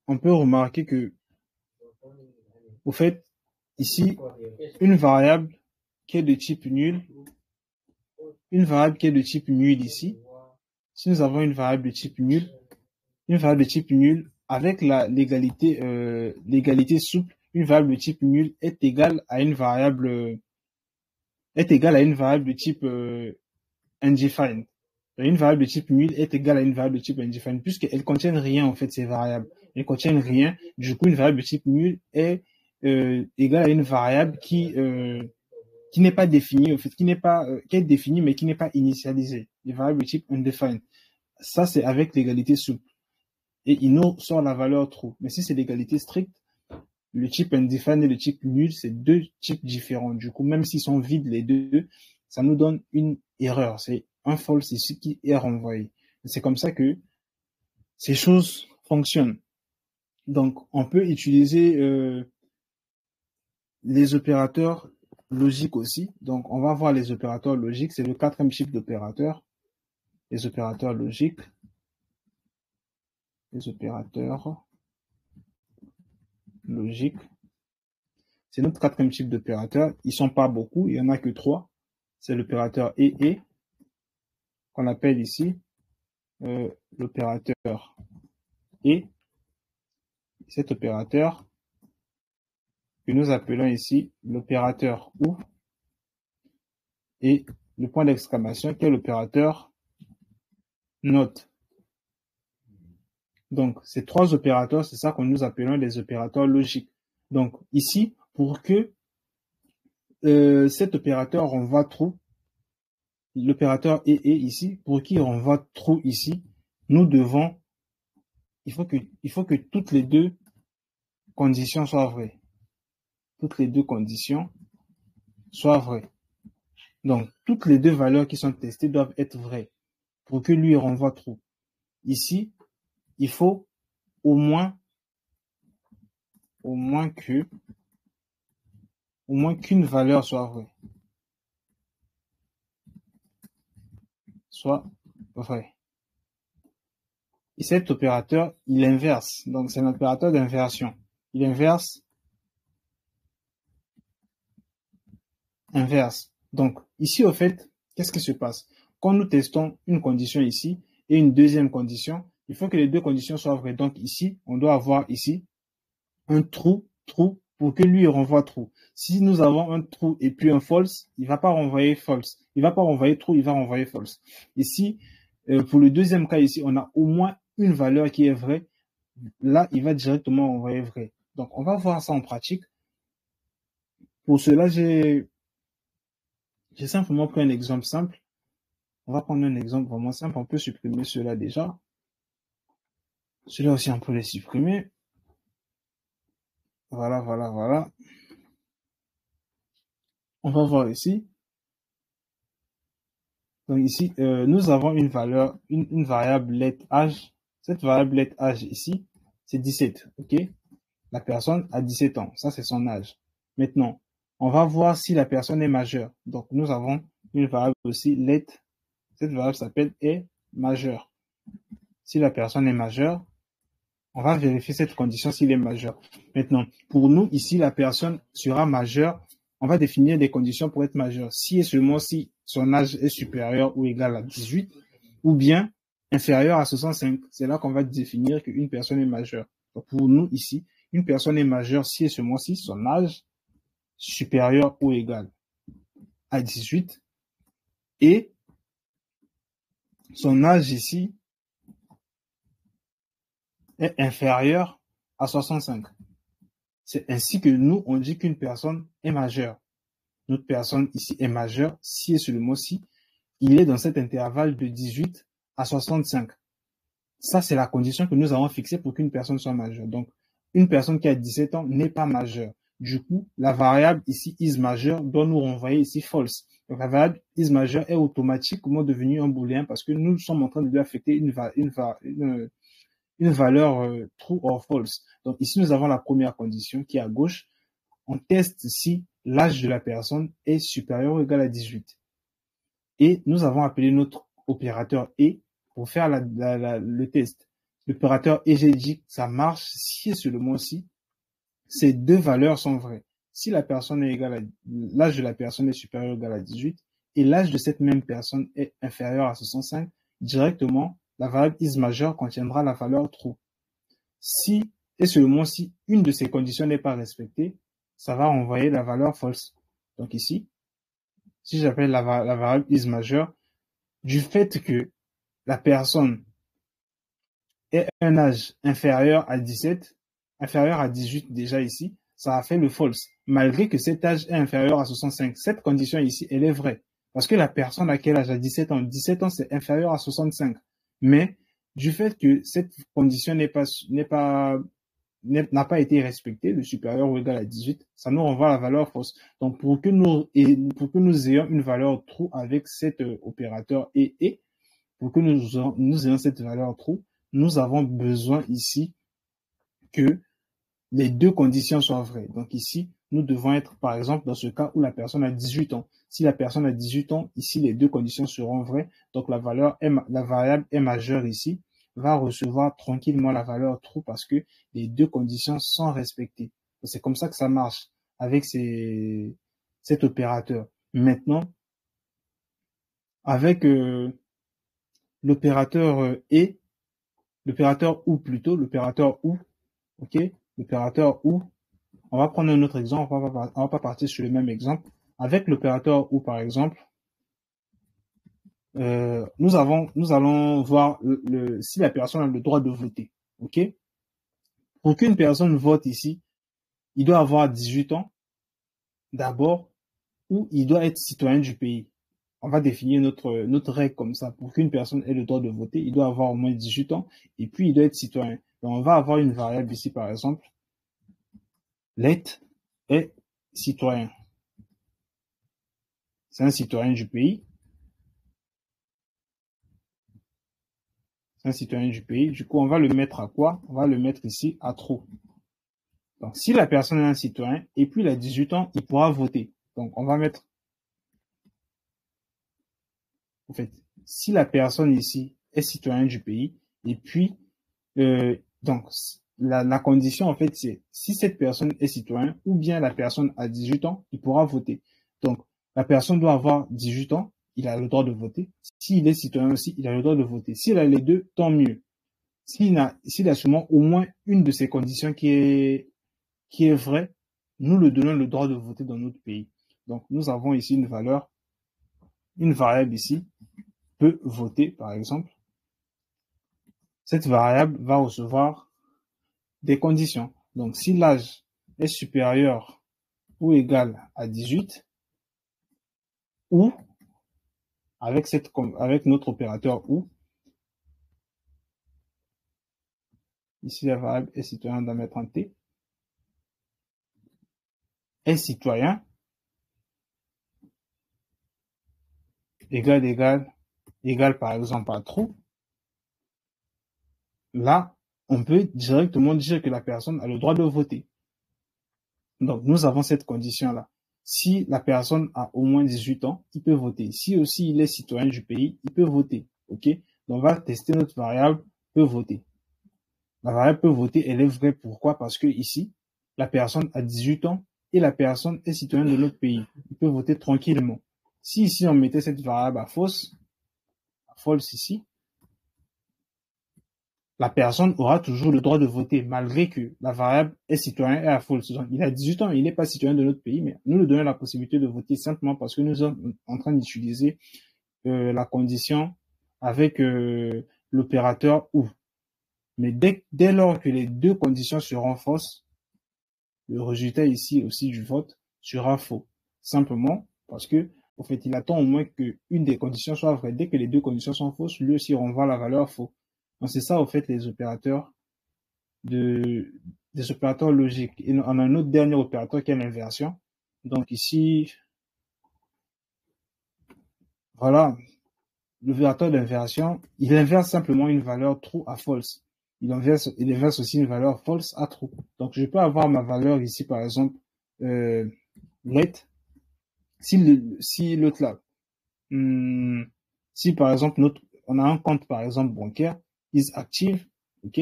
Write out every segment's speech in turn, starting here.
on peut remarquer que, au fait, ici, une variable qui est de type nul, ici, si nous avons une variable de type nul, avec l'égalité souple, une variable de type nul est égale à une variable de type undefined. Une variable de type nul est égale à une variable de type undefined, puisqu'elles contiennent rien, en fait, ces variables. Elles contiennent rien. Du coup, une variable de type nul est égale à une variable qui n'est pas définie, en fait, qui est définie, mais qui n'est pas initialisée. Les variables de type undefined. Ça, c'est avec l'égalité souple. Et il nous sort la valeur true. Mais si c'est l'égalité stricte, le type undefined et le type nul, c'est deux types différents. Du coup, même s'ils sont vides les deux, ça nous donne une erreur. C'est un false ici qui est renvoyé. C'est comme ça que ces choses fonctionnent. Donc, on peut utiliser les opérateurs logiques aussi. Donc, on va voir les opérateurs logiques. C'est le quatrième type d'opérateurs. Les opérateurs logiques. Les opérateurs logiques. C'est notre quatrième type d'opérateur. Ils sont pas beaucoup. Il y en a que 3. C'est l'opérateur et qu'on appelle ici l'opérateur et. Cet opérateur que nous appelons ici l'opérateur ou, et le point d'exclamation qui est l'opérateur note. Donc, ces trois opérateurs, c'est ça que nous appelons les opérateurs logiques. Donc, ici, pour que cet opérateur renvoie true, l'opérateur et ici, pour qu'il renvoie true ici, nous devons, il faut que toutes les deux conditions soient vraies. Toutes les deux conditions soient vraies. Donc, toutes les deux valeurs qui sont testées doivent être vraies pour que lui renvoie true. Ici, il faut au moins qu'une valeur soit vraie. Et cet opérateur, il inverse. Donc, c'est un opérateur d'inversion. Il inverse. Donc, ici, au fait, qu'est-ce qui se passe? Quand nous testons une condition ici et une deuxième condition, il faut que les deux conditions soient vraies. Donc, ici, on doit avoir ici un true, pour que lui renvoie true. Si nous avons un true et puis un false, il va pas renvoyer false. Il va pas renvoyer true, il va renvoyer false. Ici, pour le deuxième cas ici, on a au moins une valeur qui est vraie. Là, il va directement renvoyer vrai. Donc, on va voir ça en pratique. Pour cela, j'ai simplement pris un exemple simple. On va prendre un exemple vraiment simple. On peut supprimer cela déjà. Celui-là aussi, on peut les supprimer. Voilà. On va voir ici. Donc ici, nous avons une valeur, une variable let âge. Cette variable let âge ici, c'est 17. Ok? La personne a 17 ans. Ça, c'est son âge. Maintenant, on va voir si la personne est majeure. Donc, nous avons une variable aussi let. Cette variable s'appelle est majeure. Si la personne est majeure, on va vérifier cette condition s'il est majeur. Maintenant, pour nous, ici, la personne sera majeure. On va définir des conditions pour être majeur. Si et seulement si son âge est supérieur ou égal à 18, ou bien inférieur à 65. C'est là qu'on va définir qu'une personne est majeure. Donc, pour nous, ici, une personne est majeure si et seulement si son âge supérieur ou égal à 18 et son âge ici est inférieur à 65. C'est ainsi que nous, on dit qu'une personne est majeure. Notre personne ici est majeure si et seulement si il est dans cet intervalle de 18 à 65. Ça, c'est la condition que nous avons fixée pour qu'une personne soit majeure. Donc, une personne qui a 17 ans n'est pas majeure. Du coup, la variable ici is majeur doit nous renvoyer ici false. Donc, la variable is majeur est automatiquement devenue un booléen parce que nous sommes en train de lui affecter une valeur true or false. Donc, ici, nous avons la première condition qui est à gauche. On teste si l'âge de la personne est supérieur ou égal à 18. Et nous avons appelé notre opérateur et pour faire le test. L'opérateur et j'ai dit que ça marche si et seulement si ces deux valeurs sont vraies. Si la personne est égale à, l'âge de la personne est supérieur ou égal à 18 et l'âge de cette même personne est inférieur à 65, directement, la variable is majeure contiendra la valeur true. Si et seulement si une de ces conditions n'est pas respectée, ça va envoyer la valeur false. Donc ici, si j'appelle la variable is majeure, du fait que la personne ait un âge inférieur à 17, inférieur à 18 déjà ici, ça a fait le false. Malgré que cet âge est inférieur à 65, cette condition ici, elle est vraie. Parce que la personne à quel âge a 17 ans? 17 ans, c'est inférieur à 65. Mais du fait que cette condition n'a pas été respectée, le supérieur ou égal à 18, ça nous renvoie la valeur fausse. Donc, pour que nous ayons une valeur true avec cet opérateur et, pour que nous ayons cette valeur true, nous avons besoin ici que les deux conditions soient vraies. Donc ici, nous devons être, par exemple, dans ce cas où la personne a 18 ans. Si la personne a 18 ans, ici, les deux conditions seront vraies. Donc la variable est majeure ici, va recevoir tranquillement la valeur true parce que les deux conditions sont respectées. C'est comme ça que ça marche avec cet opérateur. Maintenant, avec l'opérateur et, l'opérateur ou plutôt, l'opérateur ou, ok, l'opérateur ou, on va prendre un autre exemple, on va pas partir sur le même exemple. Avec l'opérateur ou, par exemple, nous allons voir si la personne a le droit de voter, ok? Pour qu'une personne vote ici, il doit avoir 18 ans, d'abord, ou il doit être citoyen du pays. On va définir notre règle comme ça. Pour qu'une personne ait le droit de voter, il doit avoir au moins 18 ans, et puis il doit être citoyen. Donc, on va avoir une variable ici, par exemple, let est citoyen. C'est un citoyen du pays. C'est un citoyen du pays. Du coup, on va le mettre à quoi? On va le mettre ici à true. Donc, si la personne est un citoyen et puis il a 18 ans, il pourra voter. Donc, on va mettre, en fait, si la personne ici est citoyen du pays et puis, donc, la condition, en fait, c'est si cette personne est citoyen ou bien la personne a 18 ans, il pourra voter. Donc, la personne doit avoir 18 ans, il a le droit de voter. S'il est citoyen aussi, il a le droit de voter. S'il a les deux, tant mieux. S'il a seulement au moins une de ces conditions qui est vraie, nous le donnons le droit de voter dans notre pays. Donc, nous avons ici une valeur, une variable ici, peut voter, par exemple. Cette variable va recevoir des conditions. Donc, si l'âge est supérieur ou égal à 18, ou, avec notre opérateur ou, ici la variable est citoyen, on doit mettre un T, est citoyen, égal par exemple à true, là, on peut directement dire que la personne a le droit de voter. Donc, nous avons cette condition-là. Si la personne a au moins 18 ans, il peut voter. Si aussi il est citoyen du pays, il peut voter. OK? Donc, on va tester notre variable peut voter. La variable peut voter, elle est vraie. Pourquoi? Parce que ici, la personne a 18 ans et la personne est citoyenne de l'autre pays. Il peut voter tranquillement. Si ici, on mettait cette variable à false ici, la personne aura toujours le droit de voter, malgré que la variable est citoyen et à false. Donc, il a 18 ans, il n'est pas citoyen de notre pays, mais nous lui donnons la possibilité de voter simplement parce que nous sommes en train d'utiliser la condition avec l'opérateur ou. Mais dès lors que les deux conditions seront fausses, le résultat ici aussi du vote sera faux. Simplement parce que, en fait, il attend au moins qu'une des conditions soit vraie. Dès que les deux conditions sont fausses, lui aussi renvoie la valeur faux. Donc, c'est ça, au fait, les opérateurs des opérateurs logiques. Et on a un autre dernier opérateur qui est l'inversion. Donc ici, voilà, l'opérateur d'inversion, il inverse simplement une valeur true à false. Il inverse aussi une valeur false à true. Donc je peux avoir ma valeur ici, par exemple, let, si l'autre là, si par exemple on a un compte par exemple bancaire, is active, OK?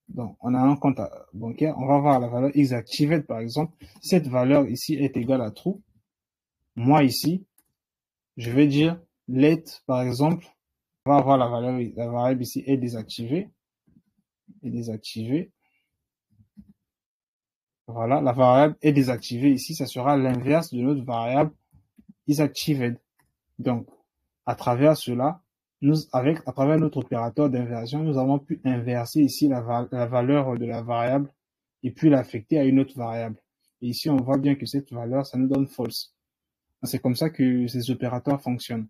Donc, on a un compte bancaire, on va voir la valeur xActivate, par exemple. Si cette valeur ici est égale à true, moi ici, je vais dire let, par exemple, on va avoir la variable ici est désactivée. Est désactivée. Voilà, la variable est désactivée ici, ça sera l'inverse de notre variable isActived. Donc, à travers cela, à travers notre opérateur d'inversion, nous avons pu inverser ici la valeur de la variable et puis l'affecter à une autre variable. Et ici, on voit bien que cette valeur, ça nous donne false. C'est comme ça que ces opérateurs fonctionnent.